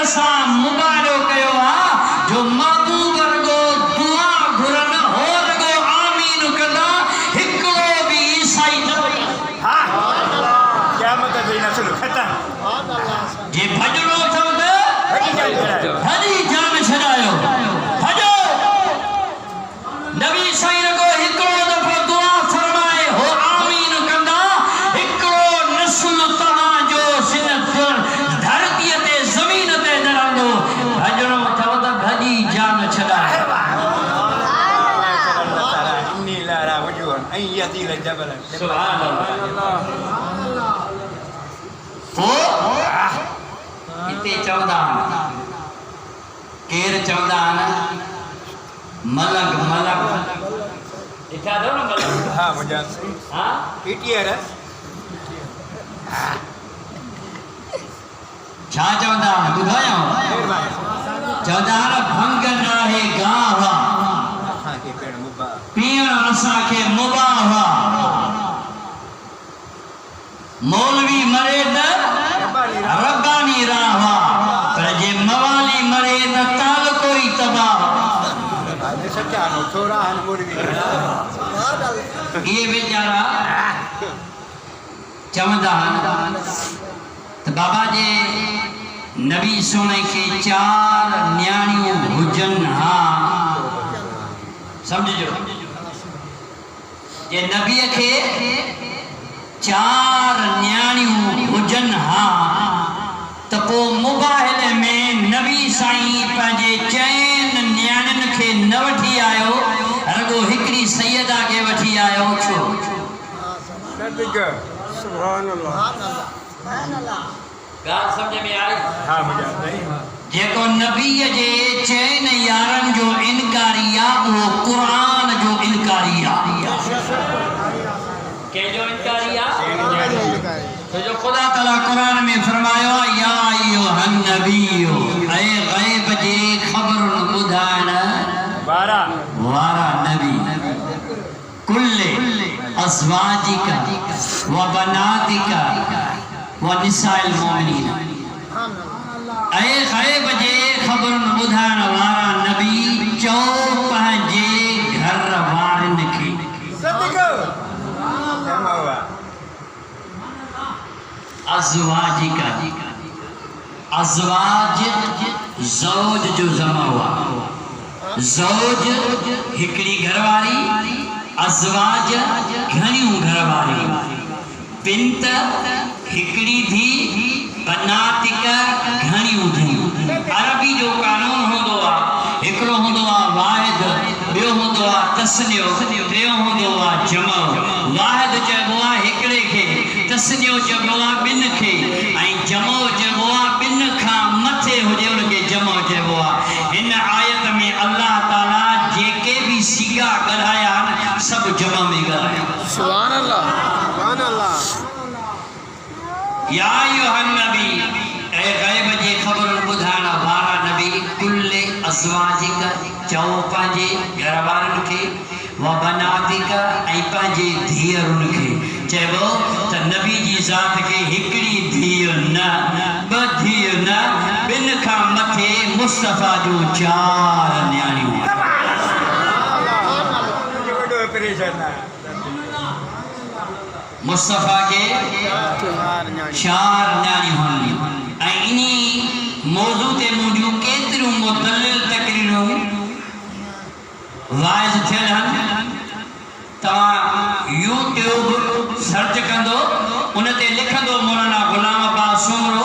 असा मुबारो कयो आ जो महबूब वर्गो दुआ घुरन हो रगो आमीन कंदा हिकड़ो भी ईसाई न हां क़यामत जी न सुनो खत्म जे भजणो अथव त हरी जान छॾायो भजो नबी साईं रगो हिकड़ो दफ़ो दुआ फरमाए हो आमीन कंदा हिकड़ो नस्ल तव्हां जो सिन धरती ते ज़मीन ते न रहंदो भजणो अथव त भॼी जान छॾायो इन्नी लारा वजून ऐं यतील जबल सुभान अल्लाह इते चवंदा केर चवंदा मलक मलक ॾिठा अथव न मलक हां मुंहिंजा हा पीटीआर छा चवंदा ॿुधायो चवंदा भंग नाहे गाह असांखे पिण मुबा पीअण असांखे मुबाह मौलवी मरे त रब्बानी राह पर जे मवाली मरे त ताल कोई तबाह सच्चा नो थोड़ा हन मुर्गी ये बेचारा चवंदा त बाबा जे नबी सोने के 4 न्याणियूं हुजन हा समझो जे नबी के 4 न्याणियूं हुजन हा त पो मोबाइल में नबी साईं पंहिंजे 4 न्याणियुनि खे न वठी आयो रगो हिकड़ी सैयदा के वठी आयो छो सुभान अल्लाह ॻाल्हि सम्झ में आई हां मुंहिंजा जेको नबीअ जे 4 यारनि जो इनकारी आहे उहो क़ुरान जो इनकारी आहे कंहिंजो इनकारी आहे जो खुदा ताला क़ुरान में फरमायो या अय्युहन नबियो ऐ ग़ैब जे ख़बरुन ॿुधाइण वारा नबी कुल्ले अज़वाजिका व बनातिका व निसाइल मोमिनीन ऐ ग़ैब जे ख़बरुन ॿुधाइण वारा नबी चओ पंहिंजे घर वारनि खे अज़वाजिका अज़वाज ज़ौज जो जमा हुआ ज़ौज हिकड़ी घरवारी अज़वाज घणियूं घरवारी बिंत हिकड़ी धी बनातिका घणियूं धियूं अरबी जो कानून हूंदो आहे हिकिड़ो हूंदो आहे वाहिद ॿियो हूंदो आहे तस्नियो टियों हूंदो आहे जमो वाहिद चइबो आहे हिकिड़े खे तस्नियो चइबो आहे ॿिनि खे ऐं जमो चइबो आहे ॿिनि खां मथे हुजे उनखे जमो चइबो आहे हिन आयत में अल्लाह ताला जेके बि सीगा ॻाल्हाया आहिनि सभु जमा में ॻाल्हाया सुभान अल्लाह सुभान अल्लाह या अय्युहन नबी ऐ ग़ैब जे ख़बरुन ॿुधाइण वारा नबी कुल्ले अज़वाजिका चओ पंहिंजे घर वारनि खे व बनातिका ऐं पंहिंजे धीअरुनि खे चइबो त नबी जी ज़ात खे हिकड़ी धीउ न ॿ धीउ न ॿिनि खां मथे मुस्तफ़ा जो 4 न्याणियूं मुस्तफ़ा के 4 न्याणियूं हुयूं ऐं इन्ही मौज़ू ते मुंहिंजूं केतिरियूं मुदल्लिल तकरीरूं वाइज़ थियल आहिनि तव्हां यूट्यूब सर्च कंदो उन ते लिखंदो मौलाना गुलाम अब्बास सुमरो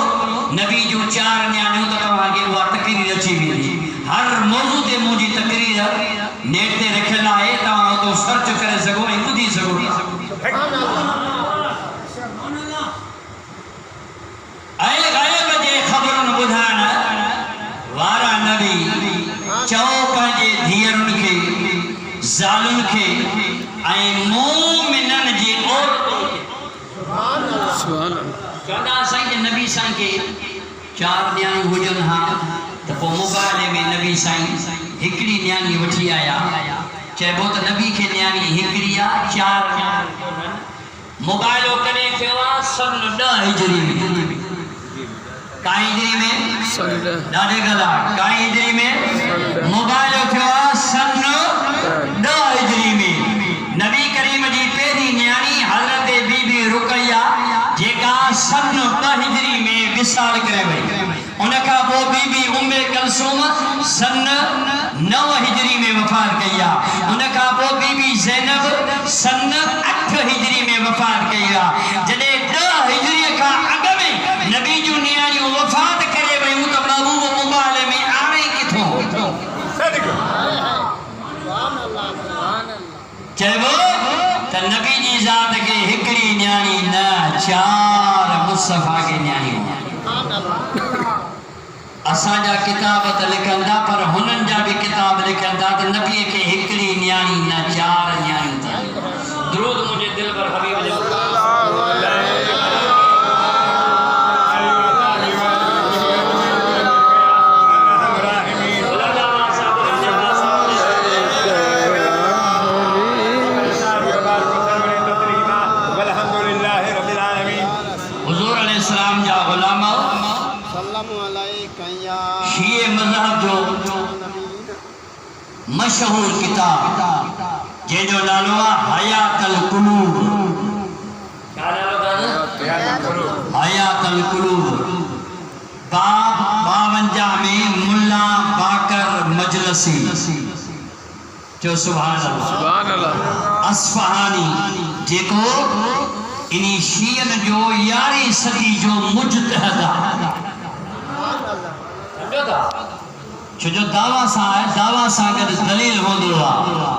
नबी जूं 4 न्याणियूं त तव्हांखे उहा तकरीर अची वेंदी हर मौज़ू ते मुंहिंजी तकरीर नेट ते रखियल आहे तव्हां उतो सर्च करे सघो ऐं ॿुधी सघो ऐं ग़ैब जे ख़बरुन ॿुधाइण वारा नबी चओ पंहिंजे धीअरुनि खे ज़ालुनि खे ऐं मोमिननि जे चवंदा साईं जे नबी साईं खे 4 न्याणियूं हुजनि हा त पोइ मोबाइल में नबी साईं हिकड़ी न्याणी वठी आया चइबो त नबी खे न्याणी हिकड़ी आहे 4 मोबाइल कॾहिं थियो आहे सन 10 हिजरी में काई हिजरी में ॾाढे गला काई हिजरी में मोबाइल थियो सन 10 हिजरी में नबी करीम जी पहिरीं न्याणी हज़रत बीबी रुकैया जेका सन 2 हिजरी में विसाल करे वई उनखां पोइ बीबी उम्मे कलसूम सन 9 हिजरी में वफ़ात कई आहे उनखां पोइ बीबी ज़ैनब सन 8 हिजरी में वफ़ात कई आहे जॾहिं 10 हिजरी खां अॻु में नबी जूं न्याणियूं वफ़ात करे वयूं त महबूब मोबाइल में आणे किथों चइबो त नबी जी ज़ात खे हिकिड़ी न्याणी न 4 मुस्तफ़ा खे न्याणियूं असांजा किताब त लिखनि था पर हुननि जा बि किताब लिखनि था त नबीअ खे हिकिड़ी न्याणी न 4 न्याणियूं अथनि दुरूद मुंहिंजे दिल पर हबीब जे मशहूर किताब जंहिंजो नालो आहे हयातल कुलूब हयातल कुलूब बाब 52 में मुल्ला बाकर मजलसी जो सुभान अल्लाह असफहानी जेको इन्ही शीयन जो 11वीं सदी जो मुजतहद आहे छो जो दावा सां गॾु दलील हूंदो आहे